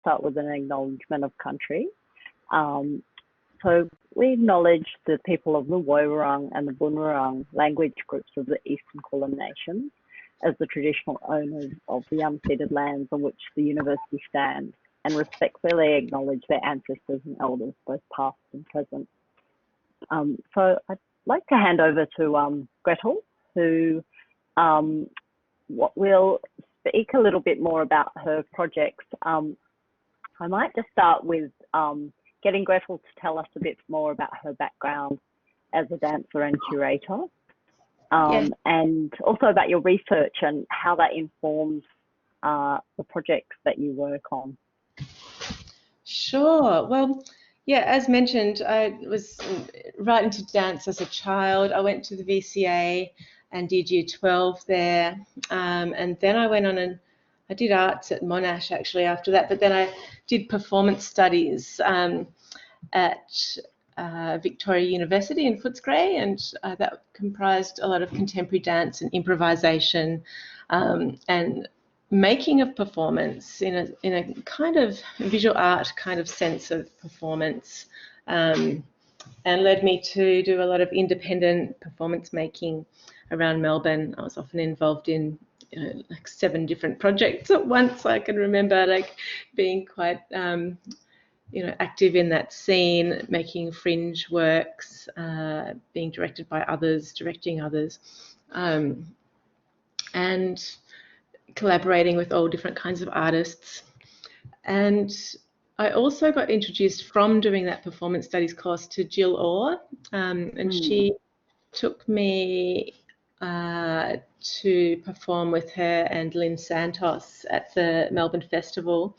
start with an acknowledgement of country. So we acknowledge the people of the Woiwurrung and the Bunurong language groups of the Eastern Kulin Nations as the traditional owners of the unceded lands on which the university stands, and respectfully acknowledge their ancestors and elders, both past and present. So I'd like to hand over to Gretel, who will speak a little bit more about her projects. I might just start with getting Gretel to tell us a bit more about her background as a dancer and curator, and also about your research and how that informs the projects that you work on. Sure. Well, yeah, as mentioned, I was right into dance as a child. I went to the VCA and did year 12 there, and then I went on and I did arts at Monash actually after that, but then I did performance studies at Victoria University in Footscray, and that comprised a lot of contemporary dance and improvisation and making of performance in a kind of visual art kind of sense of performance, and led me to do a lot of independent performance making around Melbourne. I was often involved in like 7 different projects at once. I can remember like being quite active in that scene, making fringe works, being directed by others, directing others, and collaborating with all different kinds of artists. And I also got introduced from doing that performance studies course to Jill Orr, and she took me to perform with her and Lynn Santos at the Melbourne Festival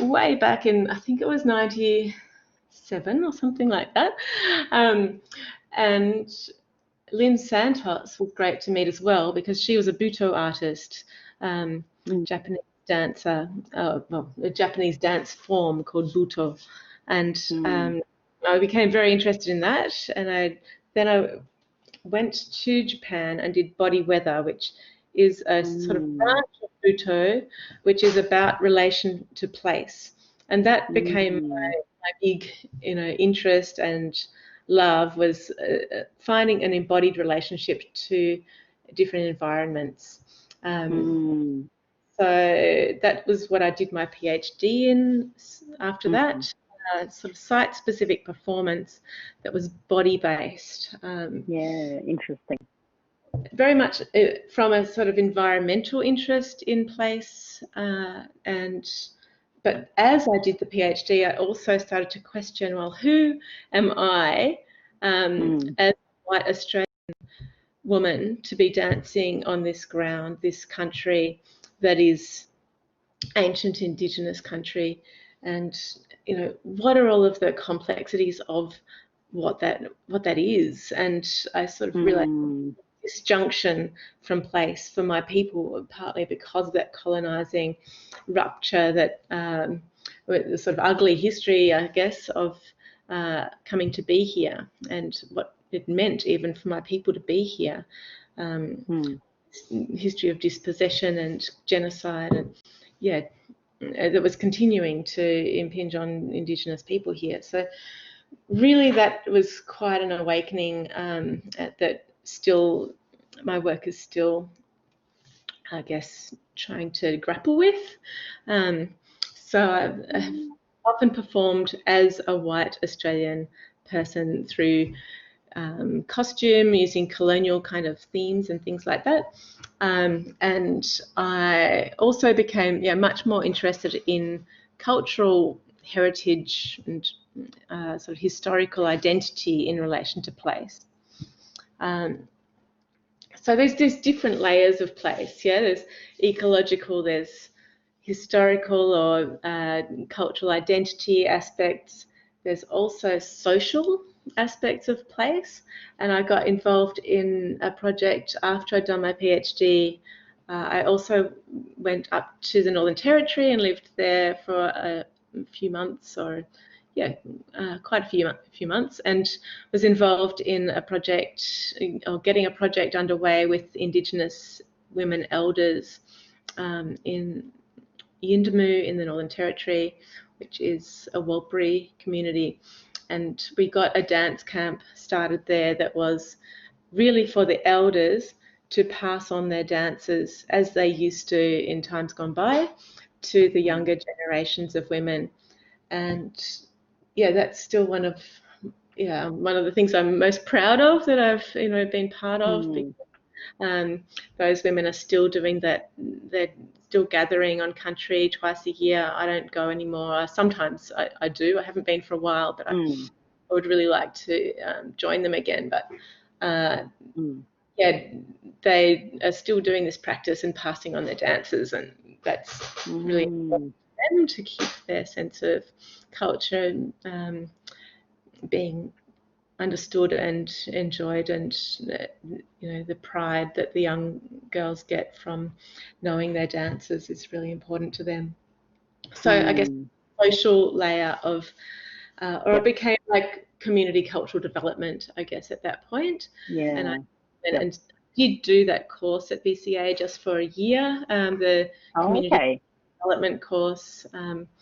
way back in, I think it was 97 or something like that. And Lynn Santos was great to meet as well because she was a Buto artist, Japanese dancer, well, a Japanese dance form called Buto. And I became very interested in that. And then I went to Japan and did Body Weather, which is a sort of branch of Buto, which is about relation to place. And that became my big, interest and love, was finding an embodied relationship to different environments. So that was what I did my PhD in after that. Sort of site-specific performance that was body-based. Yeah, interesting. Very much from a sort of environmental interest in place, but as I did the PhD, I also started to question, well, who am I as a white Australian woman to be dancing on this ground, this country that is ancient Indigenous country, and what are all of the complexities of what that is? And I sort of realized disjunction from place for my people, partly because of that colonizing rupture, that the sort of ugly history, I guess, of coming to be here, and what it meant even for my people to be here. History of dispossession and genocide, and that was continuing to impinge on Indigenous people here. So really that was quite an awakening that still my work is still, I guess, trying to grapple with. So I've often performed as a white Australian person through costume, using colonial kind of themes and things like that. And I also became much more interested in cultural heritage and sort of historical identity in relation to place. So there's different layers of place. There's ecological, there's historical or cultural identity aspects. There's also social aspects of place, and I got involved in a project after I'd done my PhD. I also went up to the Northern Territory and lived there for a few months, or quite a few months, and was involved in a project, or getting a project underway with Indigenous women elders in Yindamu in the Northern Territory, which is a Warlpiri community. And we got a dance camp started there that was really for the elders to pass on their dances as they used to in times gone by to the younger generations of women. And yeah, that's still one of the things I'm most proud of that I've been part of. Those women are still doing that. They're still gathering on country twice a year. I don't go anymore. Sometimes I do. I haven't been for a while, but I would really like to join them again. But yeah, they are still doing this practice and passing on their dances, and that's really important for them to keep their sense of culture being understood and enjoyed, and the pride that the young girls get from knowing their dances is really important to them. So I guess social layer of or it became like community cultural development, I guess, at that point. And I did do that course at BCA just for a year, the community development course.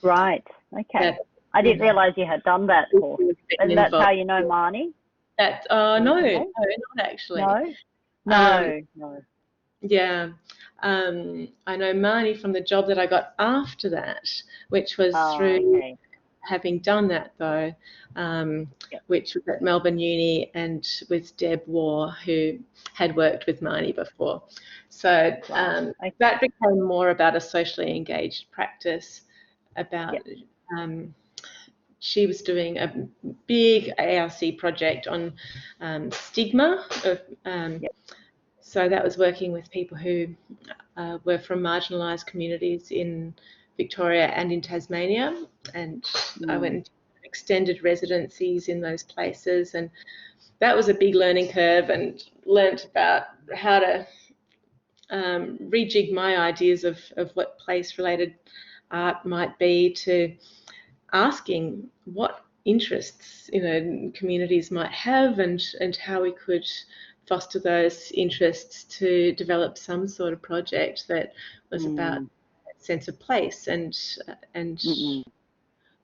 Right. Okay. I didn't realise you had done that course. And that's how you know Marnie? No, not actually. No. Yeah. I know Marnie from the job that I got after that, which was through having done that, though, which was at Melbourne Uni and with Deb Waugh, who had worked with Marnie before. So that became more about a socially engaged practice, about she was doing a big ARC project on stigma. So that was working with people who were from marginalised communities in Victoria and in Tasmania. And I went into extended residencies in those places. And that was a big learning curve, and learnt about how to rejig my ideas of what place-related art might be, to asking what interests communities might have, and how we could foster those interests to develop some sort of project that was about a sense of place and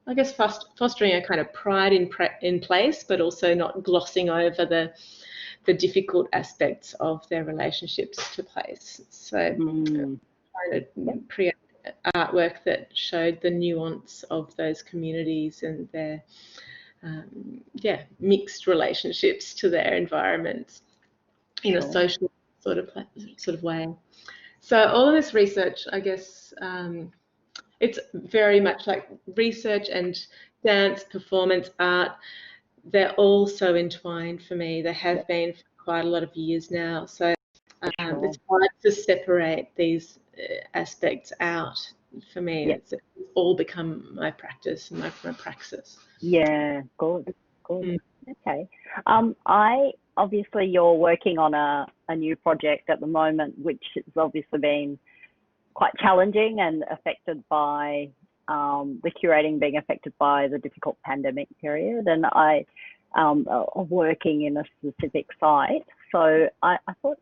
I guess fostering a kind of pride in place, but also not glossing over the difficult aspects of their relationships to place. So trying to create artwork that showed the nuance of those communities and their mixed relationships to their environments in a social sort of way. So all of this research, I guess, it's very much like research and dance, performance, art. They're all so entwined for me. They have been for quite a lot of years now. So it's hard to separate these aspects out for me. It's all become my practice and my praxis. Yeah, good. Okay. Obviously you're working on a new project at the moment, which has obviously been quite challenging and affected by the curating being affected by the difficult pandemic period. And I am working in a specific site. So I thought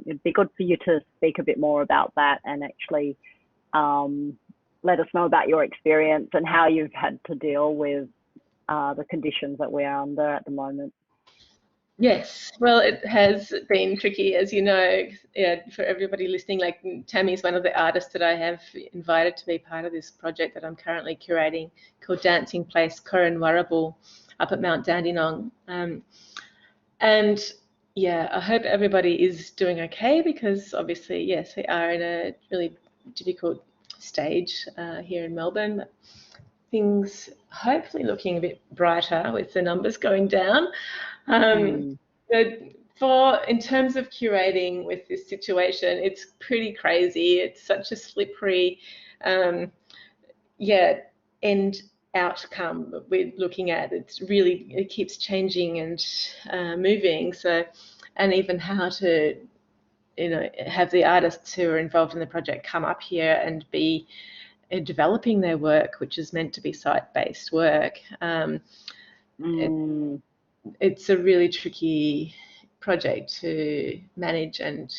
it'd be good for you to speak a bit more about that and actually let us know about your experience and how you've had to deal with the conditions that we are under at the moment. Yes, well, it has been tricky, as you know, for everybody listening. Like, Tammy's one of the artists that I have invited to be part of this project that I'm currently curating, called Dancing Place Corhanwarrabul, up at Mount Dandenong. And yeah, I hope everybody is doing okay, because obviously, yes, we are in a really difficult stage here in Melbourne. But things hopefully looking a bit brighter with the numbers going down. But in terms of curating with this situation, it's pretty crazy. It's such a slippery, end outcome that we're looking at. It keeps changing and moving. So, and even how to, have the artists who are involved in the project come up here and be developing their work, which is meant to be site-based work. It's a really tricky project to manage and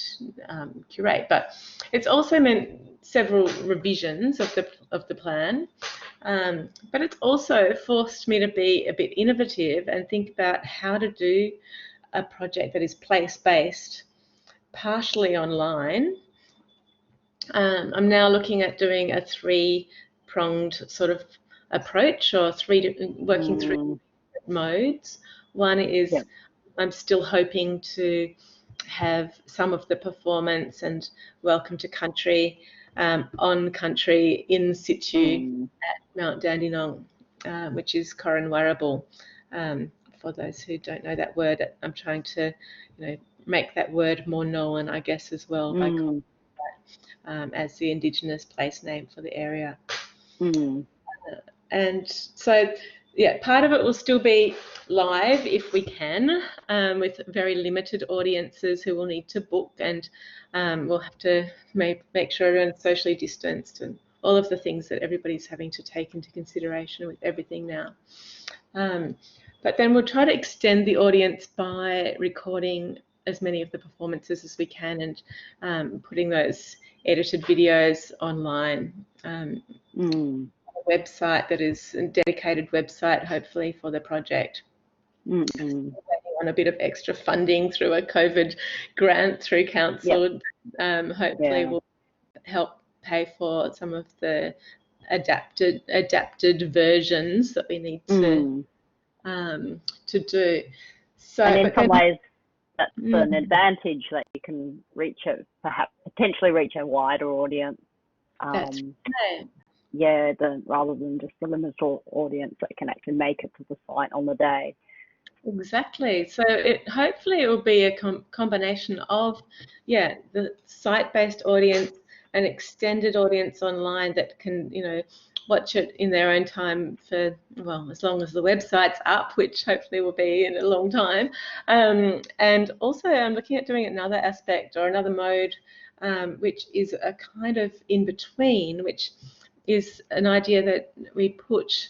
curate, but it's also meant several revisions of the plan. But it's also forced me to be a bit innovative and think about how to do a project that is place-based, partially online. I'm now looking at doing a three-pronged sort of approach, or working through modes. One is I'm still hoping to have some of the performance and welcome to country on country in situ at Mount Dandenong, which is Corhanwarrabul. For those who don't know that word, I'm trying to, make that word more known, I guess, as well, by calling that as the Indigenous place name for the area. And so, yeah, part of it will still be live if we can, with very limited audiences who will need to book, and we'll have to make sure everyone's socially distanced and all of the things that everybody's having to take into consideration with everything now. But then we'll try to extend the audience by recording as many of the performances as we can, and putting those edited videos online. Website that is a dedicated website, hopefully, for the project. On a bit of extra funding through a COVID grant through council, hopefully will help pay for some of the adapted versions that we need to do. So, and in some ways, that's an advantage, that you can potentially reach a wider audience. That's right. Yeah, rather than just the limited audience that can actually make it to the site on the day. Exactly. So hopefully it will be a combination of, the site-based audience, an extended audience online that can, watch it in their own time for, well, as long as the website's up, which hopefully will be in a long time. And also I'm looking at doing another aspect or another mode, which is a kind of in between, which is an idea that we put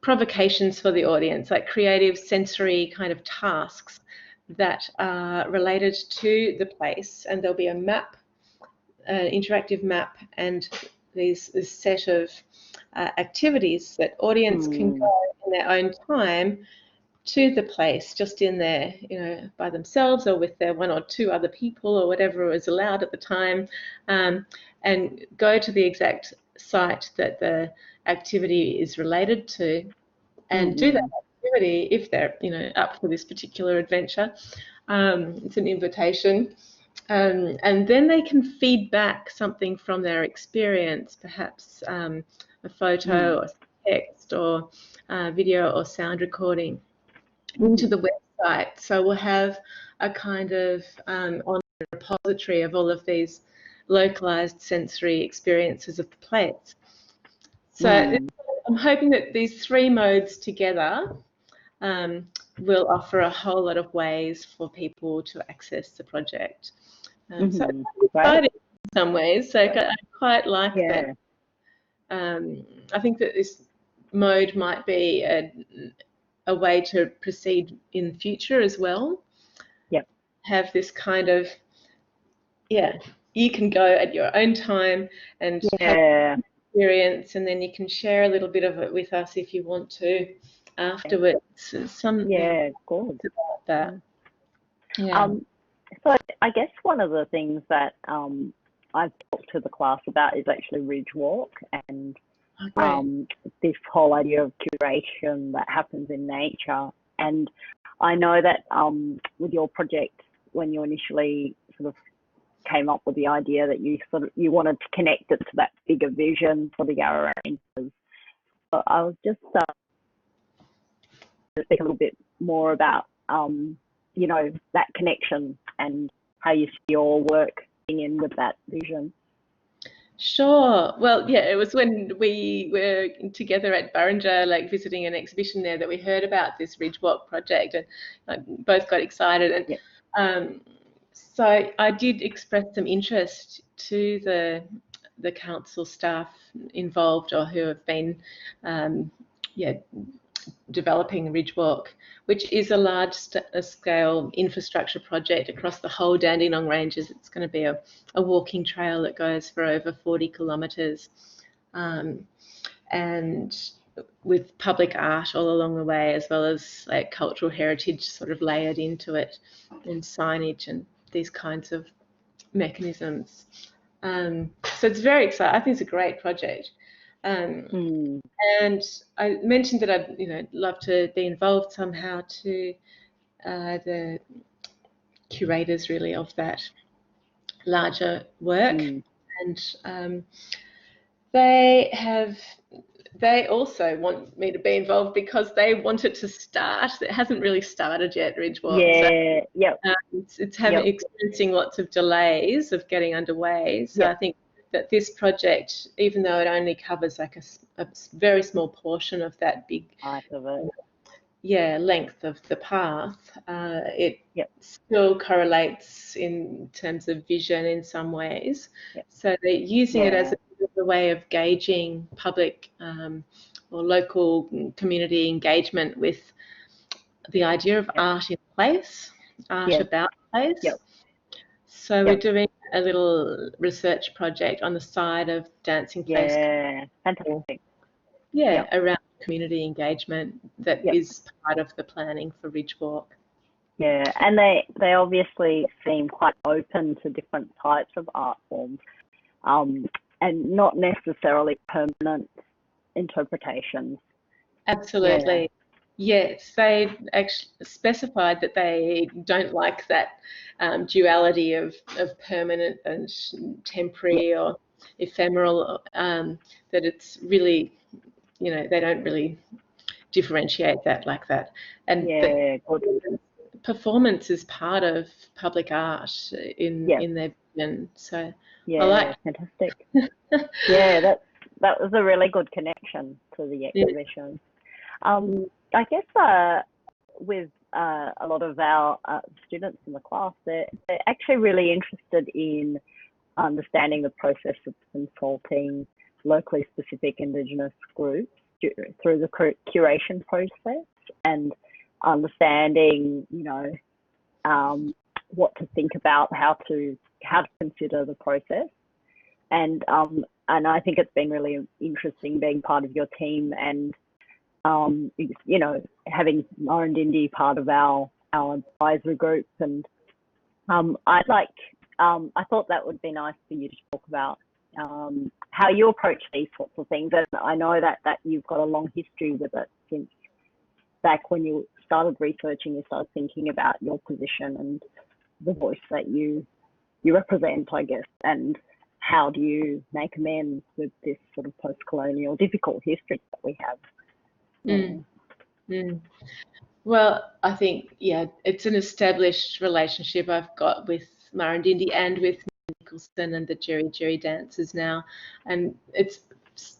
provocations for the audience, like creative sensory kind of tasks that are related to the place, and there'll be a map, an interactive map, and this set of activities that audience can go in their own time to the place, just in there, by themselves or with their one or two other people or whatever was allowed at the time, and go to the exact site that the activity is related to, and do that activity if they're, up for this particular adventure. It's an invitation. And then they can feed back something from their experience, perhaps a photo or text or video or sound recording, into the website. So we'll have a kind of online repository of all of these localized sensory experiences of the place. So I'm hoping that these three modes together will offer a whole lot of ways for people to access the project. So it's exciting in some ways. So I quite like that. I think that this mode might be a way to proceed in future as well. Have this kind of, you can go at your own time and have experience, and then you can share a little bit of it with us if you want to afterwards. Something good about that. So I guess one of the things that I've talked to the class about is actually Ridge Walk, and this whole idea of curation that happens in nature. And I know that with your project, when you initially sort of came up with the idea that you wanted to connect it to that bigger vision for the Yarra Ranges. So I was just to speak a little bit more about that connection and how you see your work being in with that vision. Sure. Well, it was when we were together at Burrinja, like visiting an exhibition there, that we heard about this Ridge Walk project, and both got excited. And so I did express some interest to the council staff involved, or who have been, developing Ridgewalk, which is a large-scale infrastructure project across the whole Dandenong Ranges. It's going to be a walking trail that goes for over 40 kilometres, and with public art all along the way, as well as like cultural heritage sort of layered into it, and signage and these kinds of mechanisms. So it's very exciting. I think it's a great project. And I mentioned that I'd love to be involved somehow to the curators really of that larger work, and they also want me to be involved because they want it to start. It hasn't really started yet, Ridgewalk. It's experiencing lots of delays of getting underway. So I think that this project, even though it only covers like a very small portion of that big length of the path, it still correlates in terms of vision in some ways. So they're using it as a way of gauging public or local community engagement with the idea of art in place, art about place. So we're doing a little research project on the side of Dancing Place. Fantastic. Around community engagement that is part of the planning for Ridgewalk. And they obviously seem quite open to different types of art forms, and not necessarily permanent interpretations. Absolutely. Yes, they actually specified that they don't like that duality of permanent and temporary or ephemeral, that it's really, they don't really differentiate that like that. And performance is part of public art in their vision. So I like fantastic. That was a really good connection to the exhibition. I guess with a lot of our students in the class, they're actually really interested in understanding the process of consulting locally specific Indigenous groups through the curation process, and understanding, what to think about, how to consider the process. And I think it's been really interesting being part of your team, and having Murrindindi part of our advisory group. And I thought that would be nice for you to talk about how you approach these sorts of things. And I know that you've got a long history with it since back when you started researching. You started thinking about your position and the voice that you represent, I guess, and how do you make amends with this sort of post-colonial difficult history that we have. Well, I think, it's an established relationship I've got with Murrindindi and with Nicholson and the Jerry dancers now, and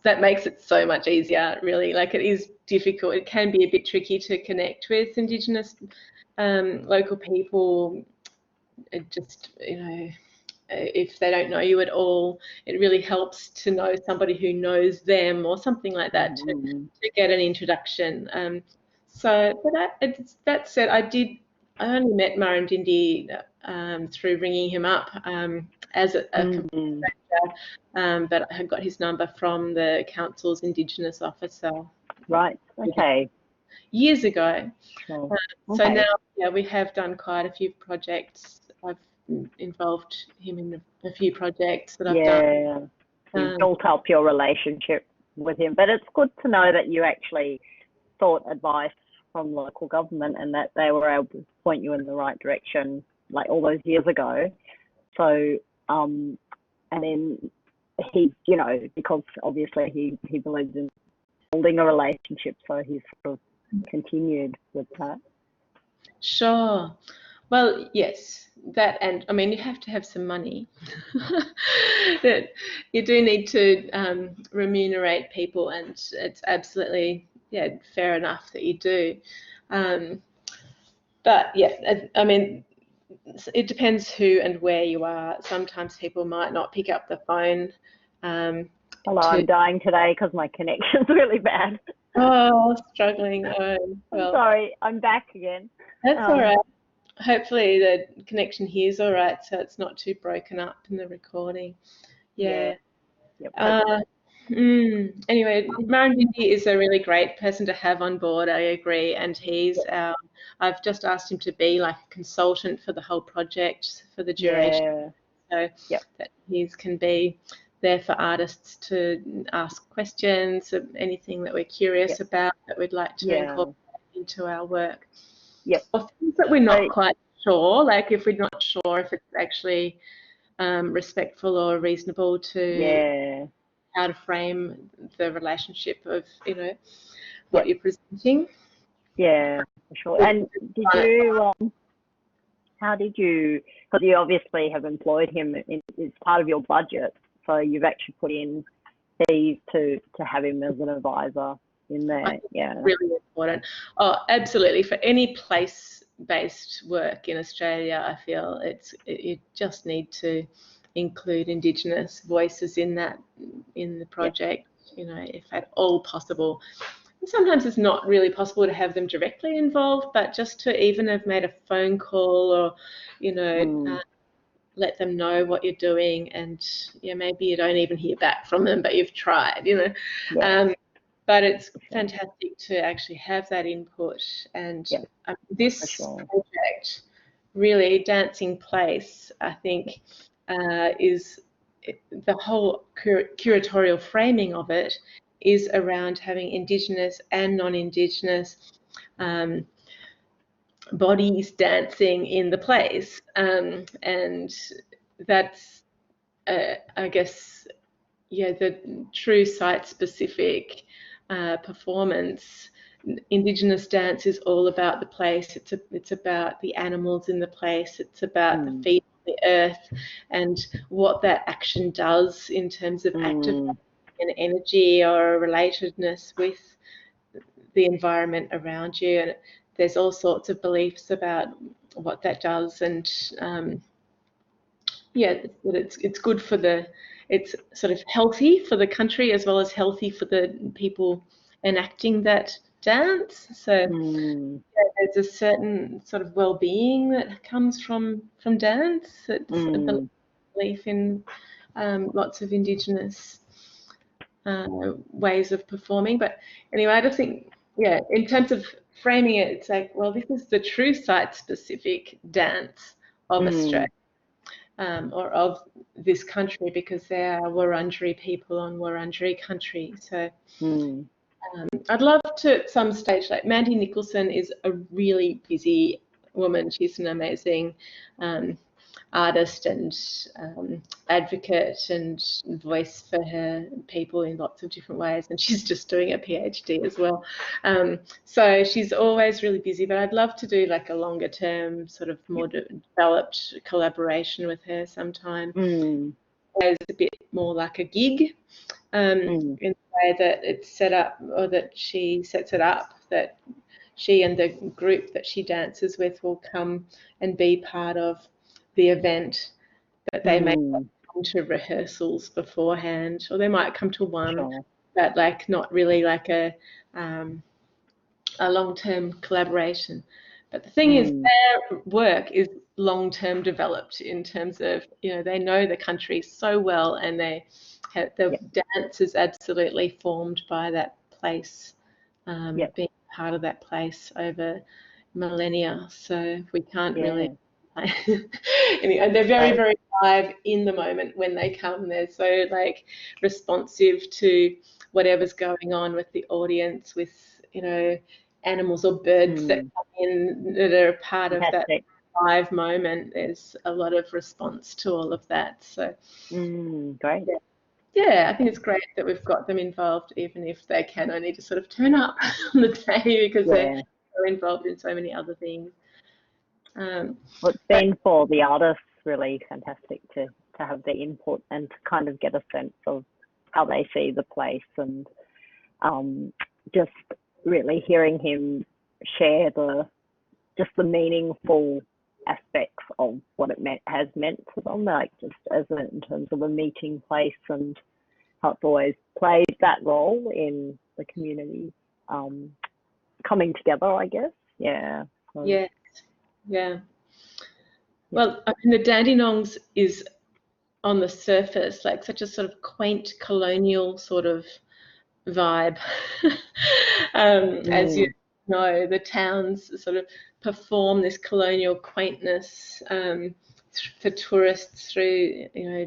that makes it so much easier, really. Like, it is difficult. It can be a bit tricky to connect with Indigenous local people. It just, if they don't know you at all, it really helps to know somebody who knows them or something like that to get an introduction. That said, I only met Murrindindi through ringing him up as a contractor, but I had got his number from the council's Indigenous officer. Right. Okay. Years ago. Sure. So now, we have done quite a few projects. I've involved him in a few projects that I've done. You've built up your relationship with him, but it's good to know that you actually sought advice from local government and that they were able to point you in the right direction, like all those years ago. So, and then he, because obviously he believes in building a relationship, so he's sort of continued with that. Sure. Well, yes, that, and I mean, you have to have some money. That you do need to remunerate people, and it's absolutely fair enough that you do. But I mean, it depends who and where you are. Sometimes people might not pick up the phone. Hello, I'm dying today because my connection's really bad. Oh, struggling. Oh, I'm well, sorry, I'm back again. that's all Um, right. Hopefully the connection here is all right, so it's not too broken up in the recording. yeah, Yeah. yep, hopefully. Uh, anyway, Marindindi is a really great person to have on board, I agree. And Yep, I've just asked him to be like a consultant for the whole project for the duration, yeah, so yep, that he can be there for artists to ask questions of anything that we're curious yep, about that we'd like to yeah, incorporate into our work. yep. Or things that we're So, not quite sure, like if we're not sure if it's actually respectful or reasonable to yeah, how to frame the relationship of, what yep, you're presenting. yeah, for sure. And did you, how did you, because you obviously have employed him as part of your budget, so you've actually put in fees to have him as an advisor in I there, think yeah, it's really important. Oh, absolutely. For any place-based work in Australia, I feel you just need to include Indigenous voices in the yep, project, if at all possible. And sometimes it's not really possible to have them directly involved, but just to even have made a phone call or, you know, mm, let them know what you're doing, and maybe you don't even hear back from them, but you've tried. yeah, Um, but it's for sure, fantastic to actually have that input. And yeah, for this sure, project, really, Dancing Place, I think, is the whole curatorial framing of it is around having Indigenous and non-Indigenous um, bodies dancing in the place. And that's, I guess, the true site-specific performance. Indigenous dance is all about the place. It's about the animals in the place. It's about the mm, feet on the earth and what that action does in terms of activating mm, an energy or a relatedness with the environment around you. And there's all sorts of beliefs about what that does, and it's good for it's sort of healthy for the country as well as healthy for the people enacting that dance. So mm, there's a certain sort of well-being that comes from dance. It's a mm, belief in lots of Indigenous ways of performing. But anyway, I just think, in terms of framing it, it's like, well, this is the true site-specific dance of Australia, mm, or of this country, because there are Wurundjeri people on Wurundjeri country. So mm, I'd love to at some stage, like Mandy Nicholson is a really busy woman. She's an amazing um, artist and advocate and voice for her people in lots of different ways. And she's just doing a PhD as well. So she's always really busy, but I'd love to do like a longer term, sort of more developed collaboration with her sometime. mm, It's a bit more like a gig, mm, in the way that it's set up, or that she sets it up, that she and the group that she dances with will come and be part of the event, but they may mm, come to rehearsals beforehand, or they might come to one, sure, but like not really like a long-term collaboration. But the thing is, mm, their work is long-term developed in terms of, they know the country so well, and the yep, dance is absolutely formed by that place, yep, being part of that place over millennia. So we can't really. yeah, And they're very, right, very live in the moment when they come. They're so like responsive to whatever's going on with the audience, with animals or birds that mm, come in that are a part of that fantastic, live moment. There's a lot of response to all of that. So great, yeah, yeah, I think it's great that we've got them involved, even if they can only just sort of turn up on the day because they're yeah. so involved in so many other things. Well, it's But been for the artists really fantastic to have their input and to kind of get a sense of how they see the place, and just really hearing him share the meaningful aspects of what it has meant to them, like just in terms of a meeting place, and how it's always played that role in the community. coming together, I guess. Yeah. So, Yes. Yeah. Well, I mean, the Dandenongs is on the surface like such a sort of quaint colonial sort of vibe. As you know, the towns sort of perform this colonial quaintness for tourists through, you know,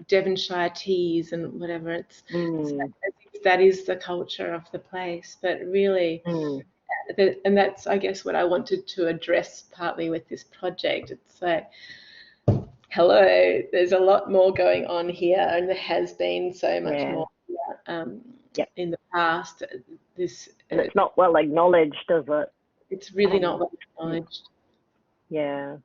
Devonshire teas and whatever. It's that is the culture of the place, but really, and that's, I guess, what I wanted to address partly with this project. It's like, hello, there's a lot more going on here, and there has been so much more in the past. And it's not well acknowledged, is it? It's really not well acknowledged. Yeah,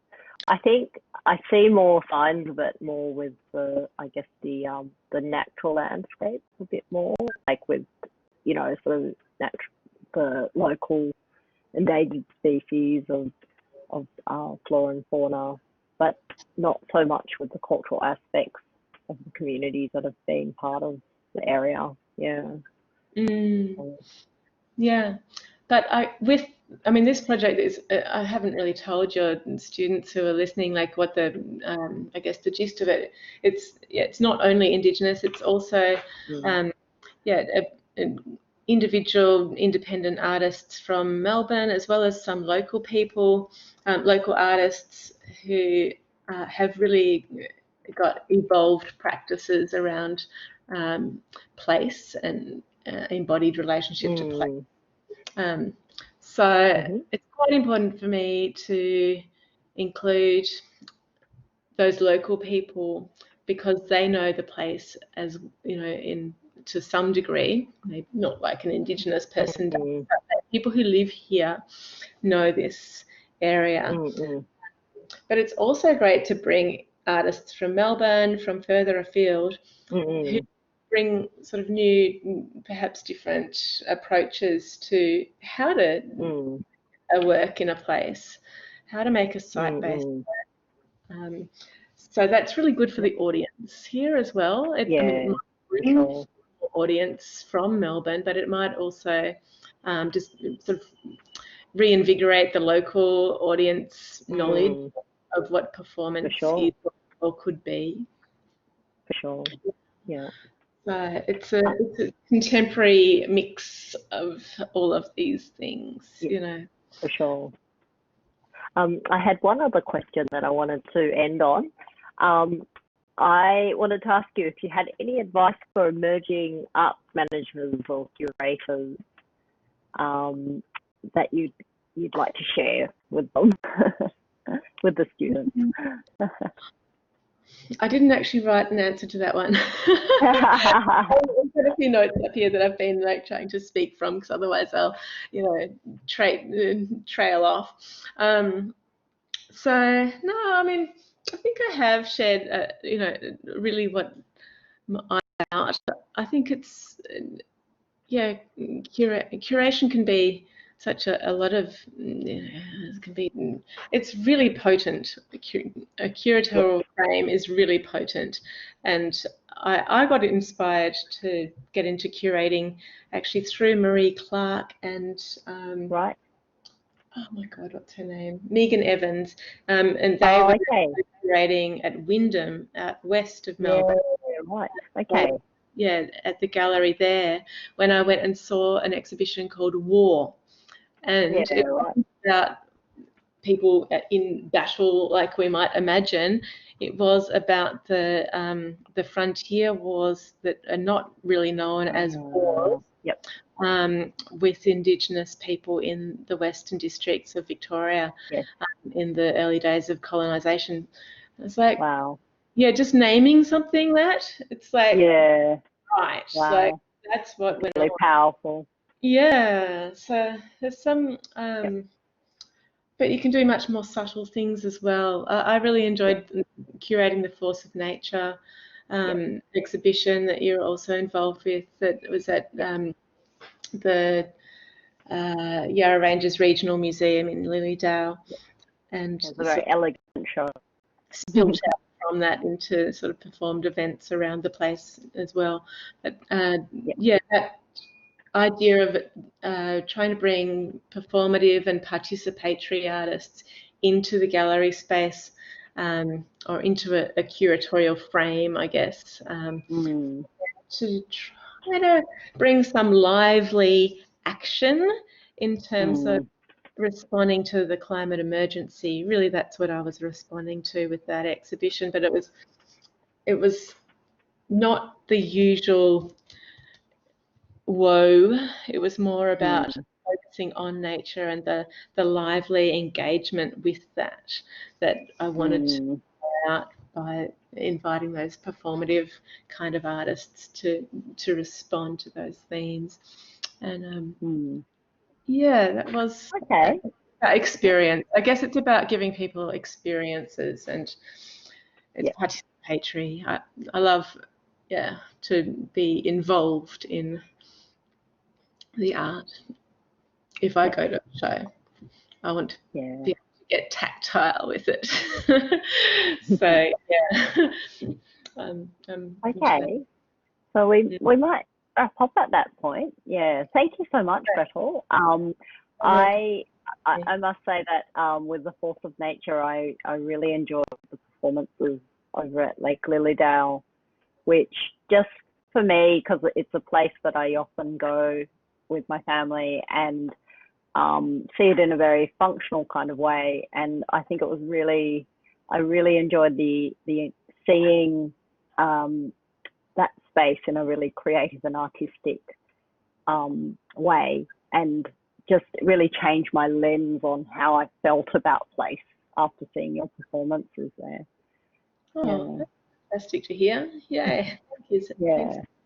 I think I see more signs of it more with the, I guess, the natural landscape a bit more, like with, you know, sort of the local endangered species of flora and fauna, but not so much with the cultural aspects of the communities that have been part of the area. Yeah. Yeah, but I mean, this project is, I haven't really told your students who are listening, like what the, I guess the gist of it. It's not only Indigenous, it's also, individual independent artists from Melbourne, as well as some local people, local artists who have really got evolved practices around place and embodied relationship to place. So it's quite important for me to include those local people because they know the place, as you know, to some degree, maybe not like an Indigenous person does, but people who live here know this area. But it's also great to bring artists from Melbourne, from further afield, who bring sort of new, perhaps different approaches to how to work in a place, how to make a site-based work. So that's really good for the audience here as well. I mean, it might bring an audience from Melbourne, but it might also just sort of reinvigorate the local audience knowledge of what performance is or could be. For sure. Yeah. So it's a contemporary mix of all of these things, you know. For sure. I had one other question that I wanted to end on. I wanted to ask you if you had any advice for emerging arts managers or curators that you'd like to share with them, with the students. I didn't actually write an answer to that one. I've got a few notes up here that I've been like trying to speak from, because otherwise I'll, you know, trail off. So no, I mean, I think I have shared, you know, really what I'm about. I think it's, curation can be such a lot of, you know, it's really potent. A curatorial frame is really potent, and I got inspired to get into curating actually through Marie Clark and right. Oh my God, what's her name? Megan Evans, and they were curating at Wyndham, out west of Melbourne. Right. Okay. Yeah, at the gallery there, when I went and saw an exhibition called War. And it wasn't about people in battle like we might imagine. It was about the frontier wars that are not really known as wars. With Indigenous people in the Western districts of Victoria in the early days of colonisation. It's like, just naming something that, it's like, right, like that's what went really on. Powerful. Yeah, so there's some, but you can do much more subtle things as well. I really enjoyed curating the Force of Nature exhibition that you're also involved with, that was at the Yarra Ranges Regional Museum in Lilydale, and it's a very elegant show. Built out from that into sort of performed events around the place as well. But that idea of trying to bring performative and participatory artists into the gallery space, or into a curatorial frame, I guess, to try to bring some lively action in terms of responding to the climate emergency. Really, that's what I was responding to with that exhibition, but it was not the usual woe. It was more about focusing on nature and the lively engagement with that I wanted to bring out by inviting those performative kind of artists to respond to those themes. And yeah, that was Okay. that experience. I guess it's about giving people experiences, and it's participatory. I love, to be involved in the art. If I go to a show, I want to be able to get tactile with it. So Okay. So we might wrap up at that point. Yeah. Thank you so much, Gretel. I must say that with the Force of Nature, I really enjoyed the performances over at Lake Lilydale, which just for me, because it's a place that I often go with my family and see it in a very functional kind of way. And I think it was I really enjoyed the seeing that space in a really creative and artistic way, and just really changed my lens on how I felt about place after seeing your performances there. Oh, that's fantastic to hear. Yay. Thank you. Yeah. Thanks.